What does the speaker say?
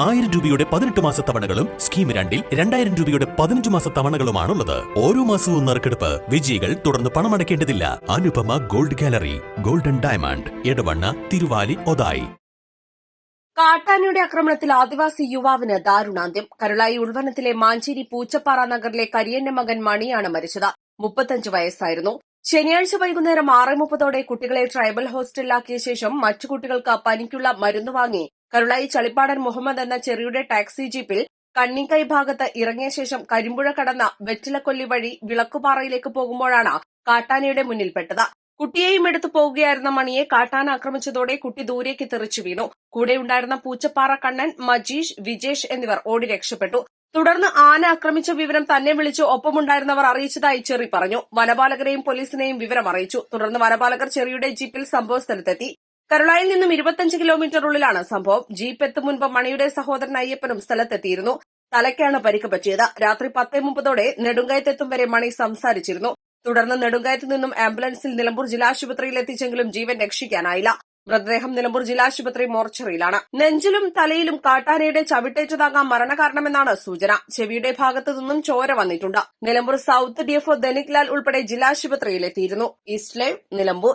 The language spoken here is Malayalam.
1000 രൂപയുടെ 18 മാസ തവണകളും സ്കീം 2-ൽ 2000 രൂപയുടെ 15 മാസ തവണകളുമാണുള്ളത്. ഓരോ മാസവും നറുക്കെടുപ്പ്. വിജയികൾ തുടർന്ന് പണമടയ്ക്കേണ്ടതില്ല. Anupama gold gallery, golden diamond, Edavanna, Thiruvali, Othayi. കാട്ടാനയുടെ ആക്രമണത്തിൽ ആദിവാസി യുവാവിന് ദാരുണാന്ത്യം. കരുളായി ഉൾവനത്തിലെ മാഞ്ചേരി പൂച്ചപ്പാറ നഗറിലെ കരിയന്റെ മകൻ മണിയാണ് മരിച്ചത്. 35 വയസ്സായിരുന്നു. ശനിയാഴ്ച വൈകുന്നേരം 6:30 കുട്ടികളെ ട്രൈബൽ ഹോസ്റ്റലിലാക്കിയ ശേഷം മറ്റു കുട്ടികൾക്ക് പനിക്കുള്ള മരുന്ന് വാങ്ങി കരുളായി ചളിപ്പാടൻ മുഹമ്മദ് എന്ന ചെറിയുടെ ടാക്സി ജീപ്പിൽ കണ്ണിക്കൈ ഭാഗത്ത് ഇറങ്ങിയ ശേഷം കരിമ്പുഴ കടന്ന വെറ്റിലക്കൊല്ലി വഴി വിളക്കുപാറയിലേക്ക് പോകുമ്പോഴാണ് കാട്ടാനയുടെ മുന്നിൽപ്പെട്ടത്. കുട്ടിയെയും എടുത്തു പോകുകയായിരുന്ന മണിയെ കാട്ടാന ആക്രമിച്ചതോടെ കുട്ടി ദൂരേക്ക് തെറിച്ചു വീണു. കൂടെയുണ്ടായിരുന്ന പൂച്ചപ്പാറ കണ്ണൻ, മജീഷ്, വിജേഷ് എന്നിവർ ഓടി രക്ഷപ്പെട്ടു. തുടർന്ന് ആന ആക്രമിച്ച വിവരം തന്നെ വിളിച്ച് ഒപ്പമുണ്ടായിരുന്നവർ അറിയിച്ചതായി ചെറി പറഞ്ഞു. വനപാലകരെയും പോലീസിനെയും വിവരം അറിയിച്ചു. തുടർന്ന് വനപാലകർ ചെറിയുടെ ജീപ്പിൽ സംഭവസ്ഥലത്തെത്തി. കരുളായിൽ നിന്നും 25 കിലോമീറ്ററുള്ളിലാണ് സംഭവം. ജീപ്പ് എത്തും മുൻപ് മണിയുടെ സഹോദരൻ അയ്യപ്പനും സ്ഥലത്തെത്തിയിരുന്നു. തലയ്ക്കാണ് പരിക്ക് പറ്റിയത്. രാത്രി 10:30 നെടുങ്കയത്തെത്തും വരെ മണി സംസാരിച്ചിരുന്നു. തുടർന്ന് നെടുങ്കയത്ത് നിന്നും ആംബുലൻസിൽ നിലമ്പൂർ ജില്ലാശുപത്രിയിൽ എത്തിച്ചെങ്കിലും ജീവൻ രക്ഷിക്കാനായില്ല. മൃതദേഹം നിലമ്പൂർ ജില്ലാശുപത്രി മോർച്ചറിയിലാണ്. നെഞ്ചിലും തലയിലും കാട്ടാനയുടെ ചവിട്ടേറ്റതാകാം മരണകാരണമെന്നാണ് സൂചന. ചെവിയുടെ ഭാഗത്തു നിന്നും ചോര വന്നിട്ടുണ്ട്. നിലമ്പൂർ സൌത്ത് ഡിഎഫ്ഒ ധനിക് ലാൽ ഉൾപ്പെടെ ജില്ലാശുപത്രിയിൽ എത്തിയിരുന്നു. East live, Nilambur.